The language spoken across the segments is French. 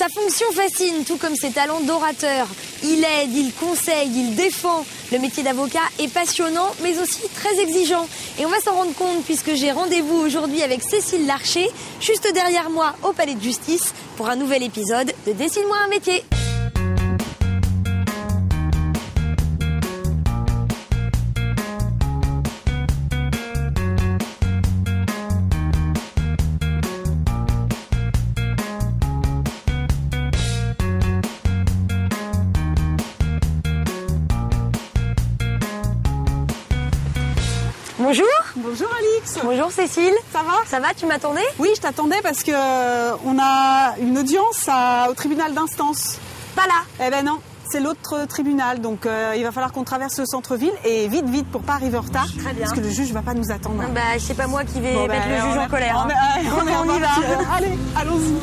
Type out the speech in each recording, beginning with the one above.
Sa fonction fascine, tout comme ses talents d'orateur. Il aide, il conseille, il défend. Le métier d'avocat est passionnant, mais aussi très exigeant. Et on va s'en rendre compte puisque j'ai rendez-vous aujourd'hui avec Cécile Larcher, juste derrière moi au Palais de Justice, pour un nouvel épisode de Dessine-moi un métier. Bonjour. Bonjour Alix. Bonjour Cécile. Ça va? Ça va, tu m'attendais? Oui, je t'attendais parce que on a une audience au tribunal d'instance. Pas là. Eh ben non, c'est l'autre tribunal, donc il va falloir qu'on traverse le centre-ville et vite pour pas arriver en retard. Très bien. Parce que le juge va pas nous attendre. Bah, c'est pas moi qui vais mettre le juge en colère. On y va. Allez, allons-y.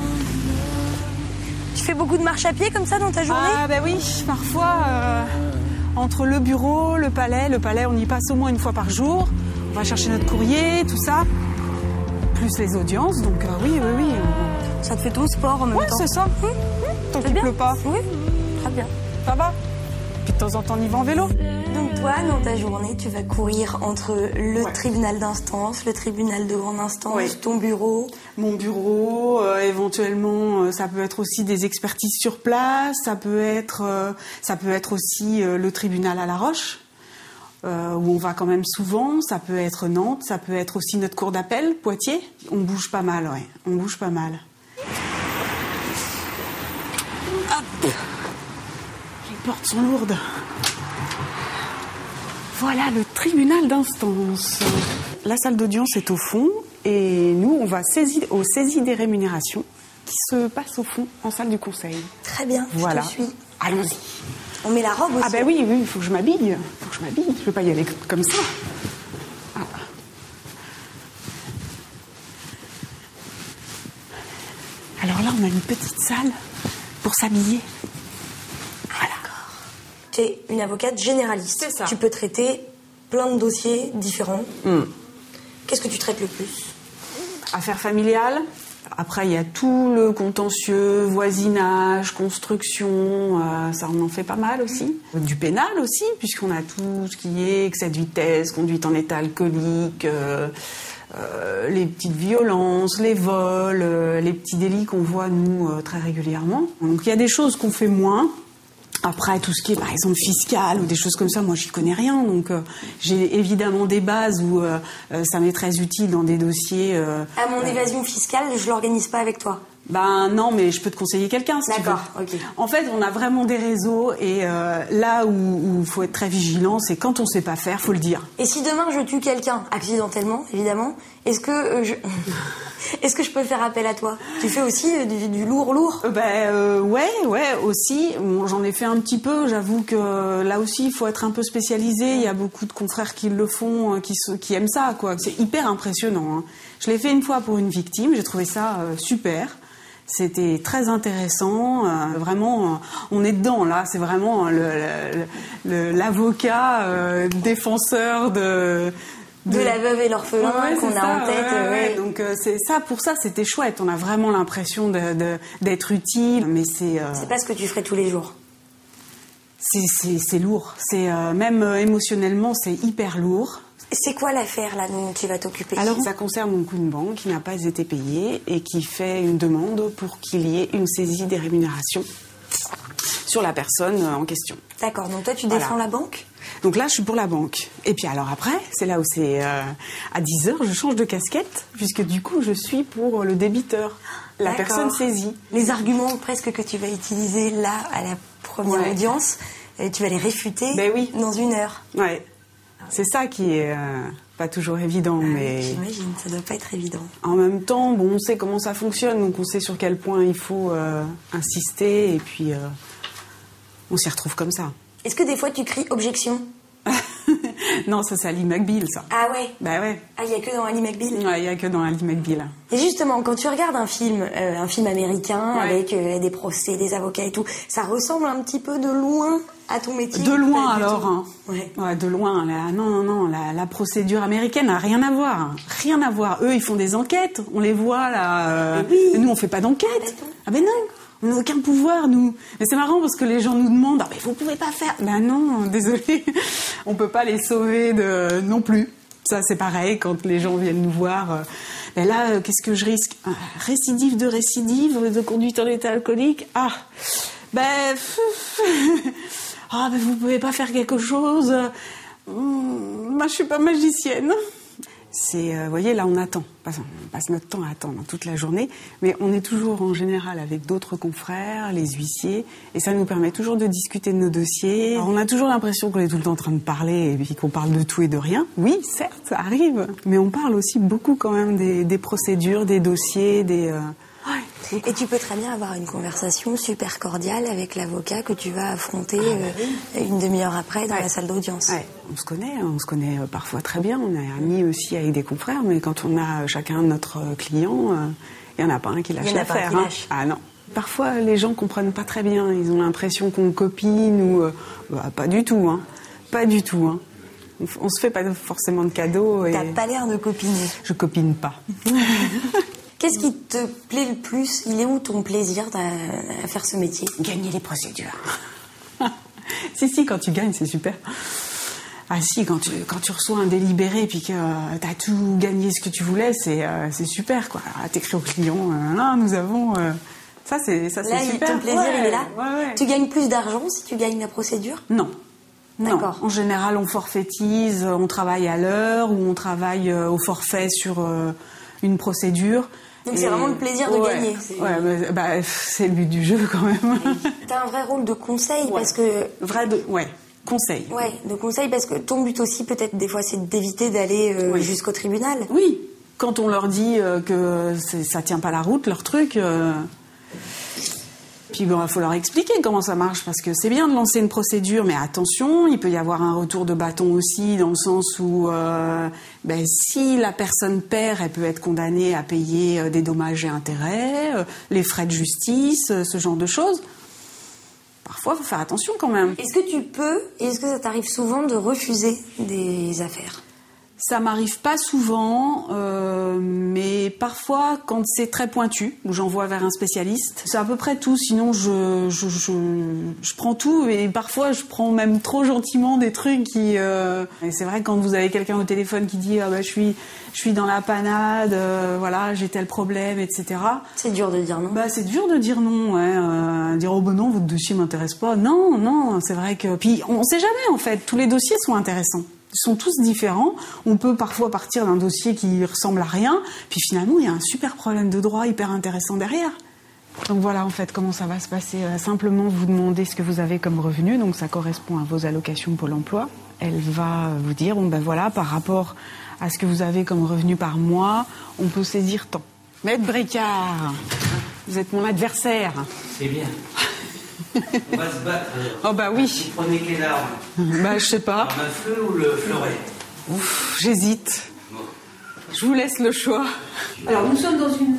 Tu fais beaucoup de marche à pied comme ça dans ta journée? Ah ben oui, parfois entre le bureau, le palais on y passe au moins une fois par jour. On va chercher notre courrier, tout ça. Plus les audiences, donc oui. Ça te fait ton sport en même temps? Ouais, c'est ça. Tant qu'il pleut pas. Oui, très bien. Ça va? Puis de temps en temps, on y va en vélo. Donc toi, dans ta journée, tu vas courir entre le tribunal d'instance, le tribunal de grande instance, ton bureau. Mon bureau, éventuellement, ça peut être aussi des expertises sur place, ça peut être aussi le tribunal à La Roche, où on va quand même souvent, ça peut être Nantes, ça peut être aussi notre cour d'appel, Poitiers. On bouge pas mal, ouais, on bouge pas mal. Hop. Les portes sont lourdes. Voilà le tribunal d'instance. La salle d'audience est au fond et nous, on va aux saisies des rémunérations qui se passent au fond en salle du conseil. Très bien, voilà. Je te suis. Allons-y. On met la robe aussi. Ah ben oui, il faut que je m'habille. Je peux pas y aller comme ça. Ah. Alors là, on a une petite salle pour s'habiller. Voilà. Tu es une avocate généraliste. C'est ça. Tu peux traiter plein de dossiers différents. Qu'est-ce que tu traites le plus? Affaires familiales. Après, il y a tout le contentieux, voisinage, construction, ça on en fait pas mal aussi. Du pénal aussi, puisqu'on a tout ce qui est excès de vitesse, conduite en état alcoolique, les petites violences, les vols, les petits délits qu'on voit, nous, très régulièrement. Donc il y a des choses qu'on fait moins. Après, tout ce qui est, par exemple, fiscal ou des choses comme ça, moi, j'y connais rien. Donc, j'ai évidemment des bases où ça m'est très utile dans des dossiers... À mon évasion fiscale, je l'organise pas avec toi. Ben non, mais je peux te conseiller quelqu'un si tu veux. D'accord, ok. En fait, on a vraiment des réseaux et là où il faut être très vigilant, c'est quand on sait pas faire, faut le dire. Et si demain je tue quelqu'un, accidentellement, évidemment, est-ce que je peux faire appel à toi? Tu fais aussi du lourd? Ouais, aussi. Bon, j'en ai fait un petit peu. J'avoue que là aussi, il faut être un peu spécialisé. Il y a beaucoup de confrères qui le font, qui aiment ça, quoi. C'est hyper impressionnant, hein. Je l'ai fait une fois pour une victime. J'ai trouvé ça super. C'était très intéressant. Vraiment, on est dedans, là. C'est vraiment l'avocat défenseur de la veuve et l'orphelin qu'on a en tête. Donc c'est ça, pour ça, c'était chouette. On a vraiment l'impression d'être utile, mais c'est pas ce que tu ferais tous les jours. C'est lourd. C'est même émotionnellement, c'est hyper lourd. C'est quoi l'affaire là dont tu vas t'occuper? Alors ça concerne donc une banque qui n'a pas été payée et qui fait une demande pour qu'il y ait une saisie des rémunérations sur la personne en question. D'accord, donc toi tu défends la banque? Donc là je suis pour la banque. Et puis alors après, c'est là où c'est à 10h, je change de casquette puisque du coup je suis pour le débiteur, la personne saisie. Les arguments presque que tu vas utiliser là à la première audience, tu vas les réfuter dans 1 heure. Ouais. C'est ça qui est pas toujours évident, mais... J'imagine, ça doit pas être évident. En même temps, bon, on sait comment ça fonctionne, donc on sait sur quel point il faut insister, et puis on s'y retrouve comme ça. Est-ce que des fois tu cries objection? Non, ça c'est Ali McBeal, ça. Ah ouais? Bah ouais. Ah, il n'y a que dans Ali McBeal? Ouais, il n'y a que dans Ali McBeal. Et justement, quand tu regardes un film américain avec des procès, des avocats et tout, ça ressemble un petit peu de loin à ton métier? De loin alors, hein. Ouais, de loin. Non, la procédure américaine n'a rien à voir. Rien à voir. Eux, ils font des enquêtes. On les voit là. Nous, on fait pas d'enquête. Ah ben non, on n'a aucun pouvoir, nous. Mais c'est marrant parce que les gens nous demandent, ah ben vous pouvez pas faire. Ben non, désolé, on peut pas les sauver non plus. Ça, c'est pareil, quand les gens viennent nous voir. Ben là, qu'est-ce que je risque? Récidive de conduite en état alcoolique. Ah, ben... ah, ben vous pouvez pas faire quelque chose. Moi, je suis pas magicienne. Vous voyez, là, on attend. On passe notre temps à attendre toute la journée. Mais on est toujours, en général, avec d'autres confrères, les huissiers. Et ça nous permet toujours de discuter de nos dossiers. Alors, on a toujours l'impression qu'on est tout le temps en train de parler et puis qu'on parle de tout et de rien. Oui, certes, ça arrive. Mais on parle aussi beaucoup quand même des procédures, des dossiers, Ouais. Et tu peux très bien avoir une conversation super cordiale avec l'avocat que tu vas affronter une demi-heure après dans la salle d'audience. Ouais. On se connaît parfois très bien. On est amis aussi avec des confrères, mais quand on a chacun notre client, il n'y en a pas un qui lâche l'affaire. Ah non. Parfois, les gens comprennent pas très bien. Ils ont l'impression qu'on copine ou pas du tout. Pas du tout. On se fait pas forcément de cadeaux. T'as pas l'air de copiner. Je copine pas. Qu'est-ce qui te plaît le plus? Il est où ton plaisir à faire ce métier? Gagner les procédures. Si, quand tu gagnes, c'est super. Ah si, quand tu reçois un délibéré et puis que t'as tout gagné ce que tu voulais, c'est super, quoi. Alors, t'écris au client, là, nous avons... ça, c'est super. Là, ton plaisir, il est là. Ouais. Tu gagnes plus d'argent si tu gagnes la procédure? Non. D'accord. Non. En général, on forfaitise, on travaille à l'heure ou on travaille au forfait sur une procédure. Donc c'est vraiment le plaisir de gagner. C'est le but du jeu quand même. T'as un vrai rôle de conseil parce que... Conseil. Ouais, de conseil parce que ton but aussi peut-être des fois c'est d'éviter d'aller jusqu'au tribunal. Oui, quand on leur dit que ça tient pas la route leur truc... Puis il faut leur expliquer comment ça marche, parce que c'est bien de lancer une procédure, mais attention, il peut y avoir un retour de bâton aussi, dans le sens où si la personne perd, elle peut être condamnée à payer des dommages et intérêts, les frais de justice, ce genre de choses. Parfois, il faut faire attention quand même. Est-ce que ça t'arrive souvent de refuser des affaires? Ça m'arrive pas souvent, mais parfois quand c'est très pointu, où j'envoie vers un spécialiste, c'est à peu près tout. Sinon, je prends tout, et parfois je prends même trop gentiment des trucs qui. Et c'est vrai que quand vous avez quelqu'un au téléphone qui dit je suis dans la panade, voilà, j'ai tel problème, etc. C'est dur de dire non. C'est dur de dire non, ouais. Dire non, votre dossier m'intéresse pas. Non, c'est vrai que. Puis on sait jamais en fait. Tous les dossiers sont intéressants. Ils sont tous différents. On peut parfois partir d'un dossier qui ressemble à rien, puis finalement il y a un super problème de droit hyper intéressant derrière. Donc voilà en fait comment ça va se passer. Simplement vous demandez ce que vous avez comme revenu, donc ça correspond à vos allocations Pôle emploi. Elle va vous dire voilà, par rapport à ce que vous avez comme revenu par mois, on peut saisir tant. Maître Bricard, vous êtes mon adversaire. C'est bien. On va se battre. Oh bah oui. Vous prenez quelle arme? Je sais pas. L'arme à feu ou le fleuret? J'hésite. Bon. Je vous laisse le choix. Alors nous sommes dans une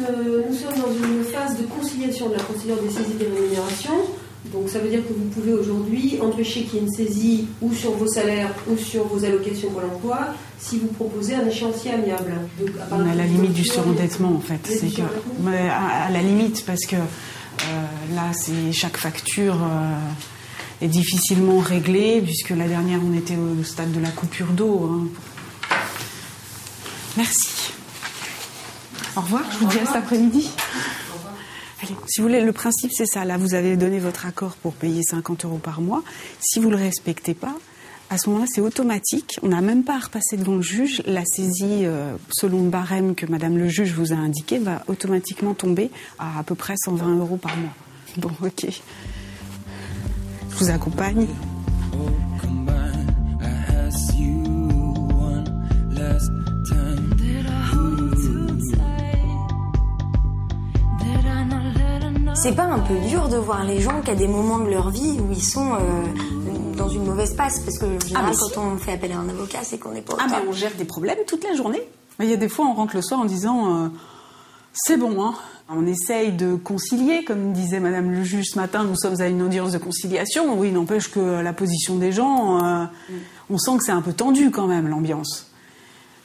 phase de conciliation de la procédure des saisies des rémunérations. Donc ça veut dire que vous pouvez aujourd'hui empêcher qu'il y ait une saisie ou sur vos salaires ou sur vos allocations Pôle emploi si vous proposez un échéancier amiable. Donc, on est à la limite du surendettement en fait. C'est que, à la limite parce que là c'est chaque facture est difficilement réglée puisque la dernière on était au stade de la coupure d'eau. Merci. Au revoir, je vous dis à cet après-midi. Allez, si vous voulez, le principe c'est ça. Là, vous avez donné votre accord pour payer 50 € par mois. Si vous ne le respectez pas, à ce moment-là, c'est automatique. On n'a même pas à repasser devant le juge. La saisie, selon le barème que Madame le juge vous a indiqué, va automatiquement tomber à peu près 120 € par mois. Bon, ok. Je vous accompagne. C'est pas un peu dur de voir les gens qu'à des moments de leur vie où ils sont dans une mauvaise passe? Parce que en général, quand on fait appel à un avocat, c'est qu'on n'est pas au top. Mais on gère des problèmes toute la journée. Il y a des fois, on rentre le soir en disant c'est bon, hein. On essaye de concilier, comme disait Madame le juge ce matin, nous sommes à une audience de conciliation. Oui, n'empêche que la position des gens, on sent que c'est un peu tendu quand même, l'ambiance.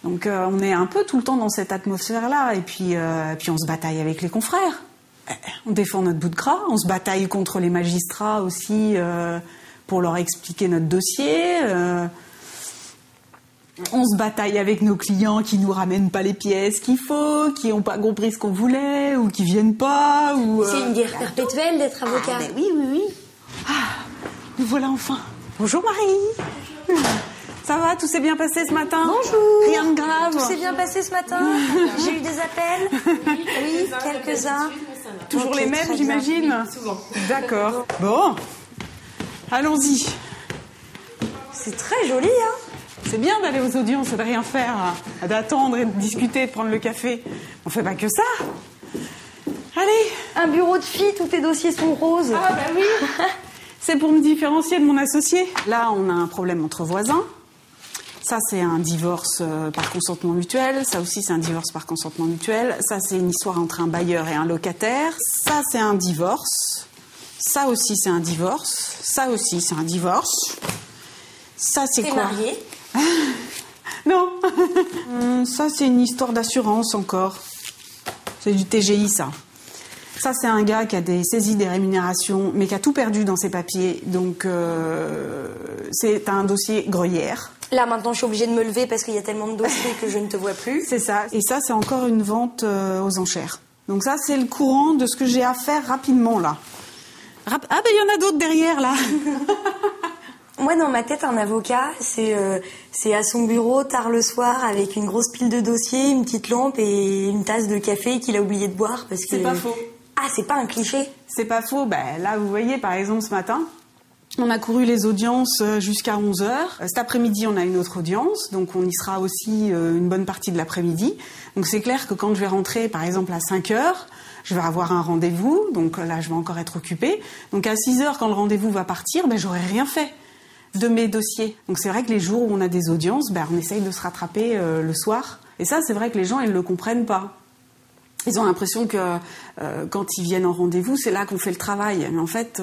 Donc on est un peu tout le temps dans cette atmosphère-là, et puis on se bataille avec les confrères. On défend notre bout de gras, on se bataille contre les magistrats aussi pour leur expliquer notre dossier. On se bataille avec nos clients qui nous ramènent pas les pièces qu'il faut, qui n'ont pas compris ce qu'on voulait ou qui viennent pas. C'est une guerre perpétuelle d'être avocat. Oui. Nous voilà enfin. Bonjour Marie. Ça va, tout s'est bien passé ce matin? Bonjour. Rien de grave? Tout s'est bien passé ce matin? J'ai eu des appels? Oui, quelques-uns. Toujours Ok, les mêmes, très j'imagine? bien. Souvent. D'accord. Bon, allons-y. C'est très joli, hein? C'est bien d'aller aux audiences et de rien faire, d'attendre et de discuter, de prendre le café. On fait pas que ça. Allez. Un bureau de fille, tous tes dossiers sont roses. Ah bah oui. C'est pour me différencier de mon associé. Là, on a un problème entre voisins. Ça, c'est un divorce par consentement mutuel. Ça aussi, c'est un divorce par consentement mutuel. Ça, c'est une histoire entre un bailleur et un locataire. Ça, c'est un divorce. Ça aussi, c'est un divorce. Ça aussi, c'est un divorce. Ça, c'est T'es quoi? mariée? Non. Ça, c'est une histoire d'assurance encore. C'est du TGI, ça. Ça, c'est un gars qui a saisi des rémunérations, mais qui a tout perdu dans ses papiers. Donc, c'est un dossier gruyère. Là, maintenant, je suis obligée de me lever parce qu'il y a tellement de dossiers que je ne te vois plus. C'est ça. Et ça, c'est encore une vente aux enchères. Donc ça, c'est le courant de ce que j'ai à faire rapidement, là. Ah, ben, il y en a d'autres derrière, là. Moi, dans ma tête, un avocat, c'est à son bureau, tard le soir, avec une grosse pile de dossiers, une petite lampe et une tasse de café qu'il a oublié de boire. Parce que... C'est pas faux. Ah, c'est pas un cliché? C'est pas faux. Ben, là, vous voyez, par exemple, ce matin, on a couru les audiences jusqu'à 11h. Cet après-midi, on a une autre audience, donc on y sera aussi une bonne partie de l'après-midi. Donc c'est clair que quand je vais rentrer, par exemple, à 5h, je vais avoir un rendez-vous, donc là, je vais encore être occupée. Donc à 6h, quand le rendez-vous va partir, ben, j'aurai rien fait de mes dossiers. Donc c'est vrai que les jours où on a des audiences, ben, on essaye de se rattraper le soir. Et ça, c'est vrai que les gens, ils ne le comprennent pas. Ils ont l'impression que quand ils viennent en rendez-vous, c'est là qu'on fait le travail. Mais en fait...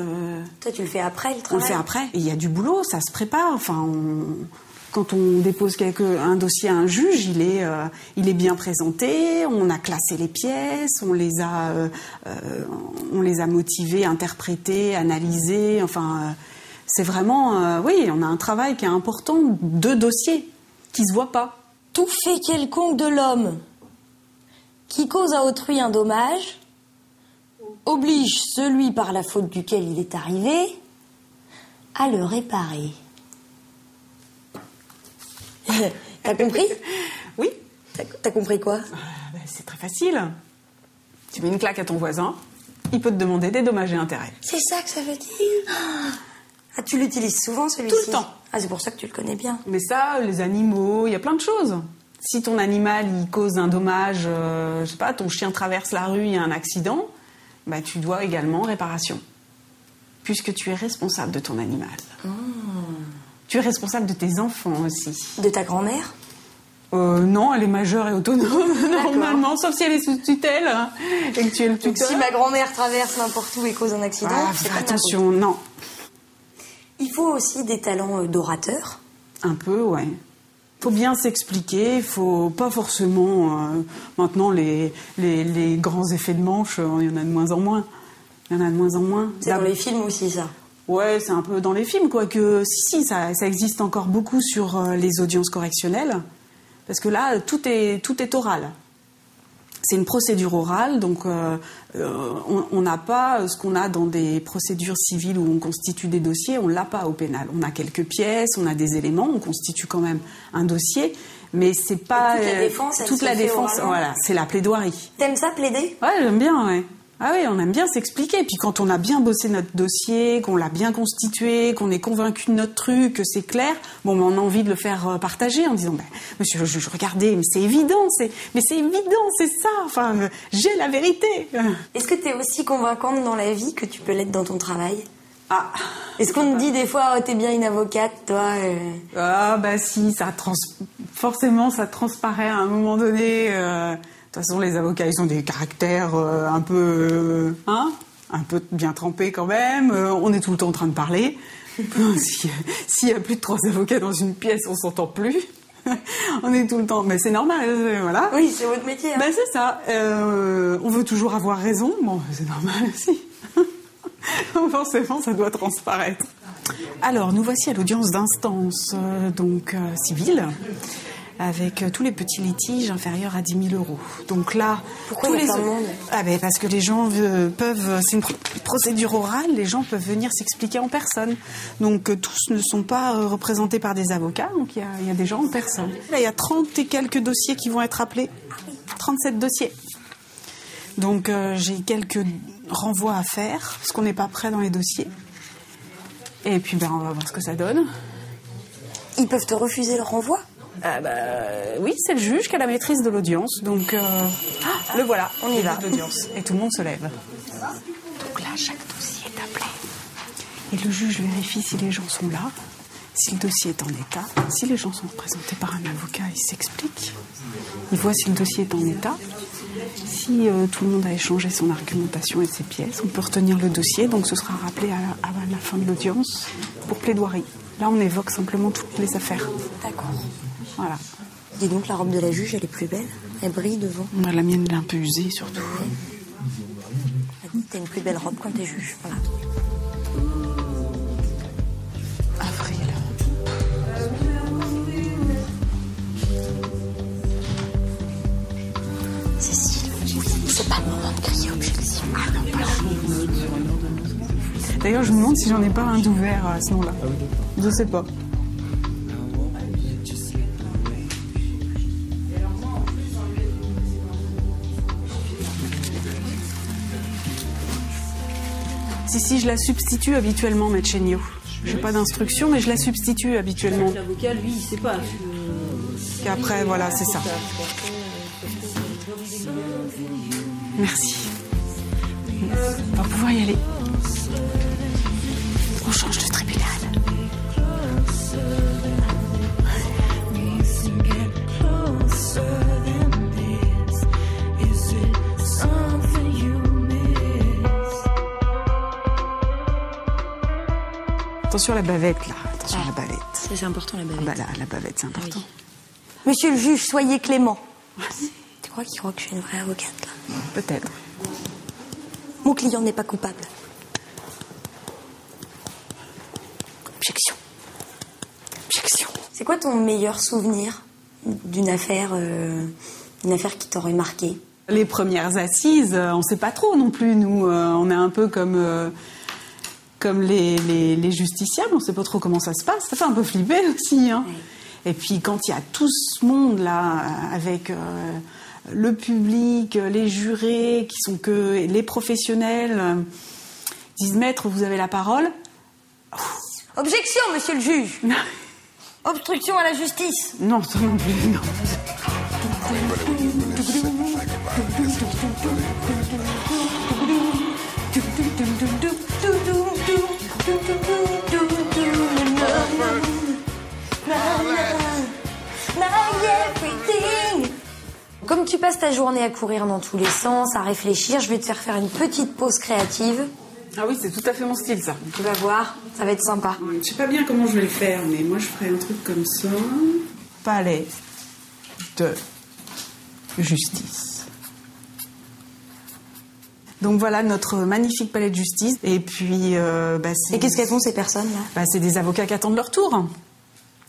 Toi, tu le fais après, le on travail? le fait après. Et il y a du boulot, ça se prépare. Enfin, quand on dépose un dossier à un juge, il est bien présenté, on a classé les pièces, on les a motivées, interprétées, analysées. Enfin, c'est vraiment... oui, on a un travail qui est important de dossier, qui se voit pas. Tout fait quelconque de l'homme qui cause à autrui un dommage oblige celui par la faute duquel il est arrivé à le réparer. T'as compris? Oui. T'as compris quoi? Ben, c'est très facile. Tu mets une claque à ton voisin, il peut te demander des dommages et intérêts. C'est ça que ça veut dire? Ah, tu l'utilises souvent, celui-ci? Tout le temps. Ah, c'est pour ça que tu le connais bien. Mais ça, les animaux, il y a plein de choses. Si ton animal, il cause un dommage, je sais pas, ton chien traverse la rue, il y a un accident, bah, tu dois également réparation. Puisque tu es responsable de ton animal. Oh. Tu es responsable de tes enfants aussi. De ta grand-mère? Non, elle est majeure et autonome, normalement, sauf si elle est sous tutelle, hein, et que tu es le tuteur. Si ma grand-mère traverse n'importe où et cause un accident, c'est pas attention, non. Il faut aussi des talents d'orateur. Un peu, ouais. Faut bien s'expliquer, faut pas forcément... maintenant, les grands effets de manche, il y en a de moins en moins. Il y en a de moins en moins. C'est dans les films aussi, ça? Ouais, c'est un peu dans les films, quoique... Si, ça existe encore beaucoup sur les audiences correctionnelles. Parce que là, tout est oral. C'est une procédure orale, donc on n'a pas ce qu'on a dans des procédures civiles où on constitue des dossiers, on ne l'a pas au pénal. On a quelques pièces, on a des éléments, on constitue quand même un dossier, mais c'est pas... Toute la défense, voilà, c'est la plaidoirie. T'aimes ça, plaider? Ouais, j'aime bien, ouais. Ah oui, on aime bien s'expliquer. Puis quand on a bien bossé notre dossier, qu'on l'a bien constitué, qu'on est convaincu de notre truc, que c'est clair, bon, on a envie de le faire partager en disant, ben, monsieur le juge, regardez, mais c'est évident, c'est ça. Enfin, j'ai la vérité. Est-ce que tu es aussi convaincante dans la vie que tu peux l'être dans ton travail? Ah. Est-ce qu'on te dit des fois, oh, t'es bien une avocate, toi Ah, bah si, forcément, ça transparaît à un moment donné. De toute façon, les avocats, ils ont des caractères un peu bien trempés quand même. On est tout le temps en train de parler. S'il y a plus de 3 avocats dans une pièce, on s'entend plus. On est tout le temps, mais c'est normal, voilà. Oui, c'est votre métier. Hein. Ben c'est ça. On veut toujours avoir raison. Bon, c'est normal aussi. Forcément, ça doit transparaître. Alors, nous voici à l'audience d'instance civile, avec tous les petits litiges inférieurs à 10 000 euros. Donc là, pourquoi tous il y a plein de monde ? Parce que les gens peuvent, c'est une procédure orale, les gens peuvent venir s'expliquer en personne. Donc tous ne sont pas représentés par des avocats, donc il y a des gens en personne. Là, il y a 30 et quelques dossiers qui vont être appelés, 37 dossiers. Donc j'ai quelques renvois à faire, parce qu'on n'est pas prêt dans les dossiers. Et puis on va voir ce que ça donne. Ils peuvent te refuser le renvoi ? Oui, c'est le juge qui a la maîtrise de l'audience, donc le voilà, on y va. Et tout le monde se lève. Donc là, chaque dossier est appelé. Et le juge vérifie si les gens sont là, si le dossier est en état. Si les gens sont représentés par un avocat, il s'explique. Il voit si le dossier est en état. Si tout le monde a échangé son argumentation et ses pièces, on peut retenir le dossier, donc ce sera rappelé à la fin de l'audience pour plaidoirie. Là, on évoque simplement toutes les affaires. D'accord. Voilà. Dis donc, la robe de la juge, elle est plus belle. Elle brille devant. La mienne, elle est un peu usée, surtout. T'as une plus belle robe quand t'es juge. Voilà. Avril. Cécile, c'est pas le moment de crier objection. Ah non, pas là. D'ailleurs, je me demande si j'en ai pas un d'ouvert à ce nom-là. Je sais pas. Si, je la substitue habituellement, Maître Chéniaud. Je n'ai pas d'instruction, mais je la substitue habituellement. L'avocat, lui, il sait pas. Et après, voilà, c'est ça. Merci. On va pouvoir y aller. On change de tribunal. Attention à la bavette, là. Attention à la bavette. C'est important, la bavette. Ah bah là, la bavette, c'est important. Oui. Monsieur le juge, soyez clément. Tu crois qu'il croit que je suis une vraie avocate, là ? Peut-être. Mon client n'est pas coupable. Objection. Objection. C'est quoi ton meilleur souvenir d'une affaire qui t'aurait marqué ? Les premières assises, on ne sait pas trop non plus, nous. On est un peu comme les justiciables, on ne sait pas trop comment ça se passe. Ça fait un peu flipper aussi. Hein. Oui. Et puis quand il y a tout ce monde-là, avec le public, les jurés, qui sont que les professionnels, disent « Maître, vous avez la parole ». Objection, monsieur le juge. Obstruction à la justice. Non, ça non plus, non. Comme tu passes ta journée à courir dans tous les sens, à réfléchir, je vais te faire une petite pause créative. Ah oui, c'est tout à fait mon style, ça. Tu vas voir, ça va être sympa. Je sais pas bien comment je vais le faire, mais moi je ferai un truc comme ça. Palais de justice. Donc voilà notre magnifique palais de justice. Et puis, Et qu'est-ce qu'elles font ces personnes-là ? C'est des avocats qui attendent leur tour.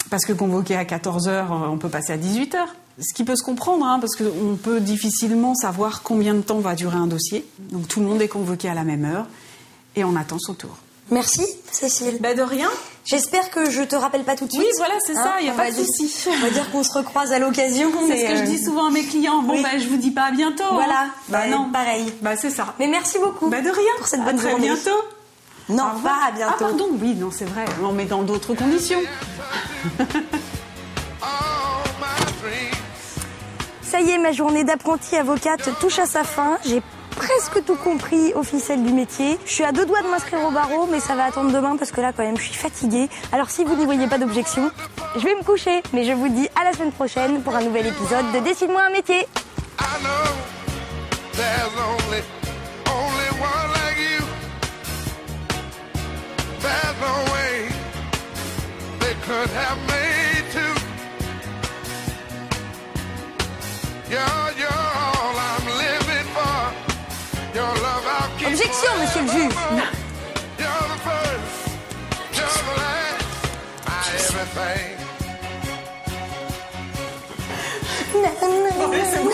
Parce que convoqué à 14h, on peut passer à 18h. Ce qui peut se comprendre, hein, parce qu'on peut difficilement savoir combien de temps va durer un dossier. Donc tout le monde est convoqué à la même heure et on attend son tour. Merci, Cécile. De rien. J'espère que je te rappelle pas tout de suite. Oui, voilà, c'est ça, il n'y a pas de souci. On va dire qu'on se recroise à l'occasion. C'est ce que je dis souvent à mes clients. Bon, oui. Je vous dis pas à bientôt. Voilà, hein. Non. Pareil. C'est ça. Mais merci beaucoup. De rien. Pour cette bonne journée. À bientôt. Non, pas à bientôt. Ah, pardon, oui, non, c'est vrai. On met dans d'autres conditions. Ça y est, ma journée d'apprentie avocate touche à sa fin. J'ai presque tout compris au ficelle du métier. Je suis à 2 doigts de m'inscrire au barreau, mais ça va attendre demain parce que là, quand même, je suis fatiguée. Alors, si vous n'y voyez pas d'objection, je vais me coucher. Mais je vous dis à la semaine prochaine pour un nouvel épisode de Décide-moi un métier. Objection, monsieur le juge. Oui, c'est bon.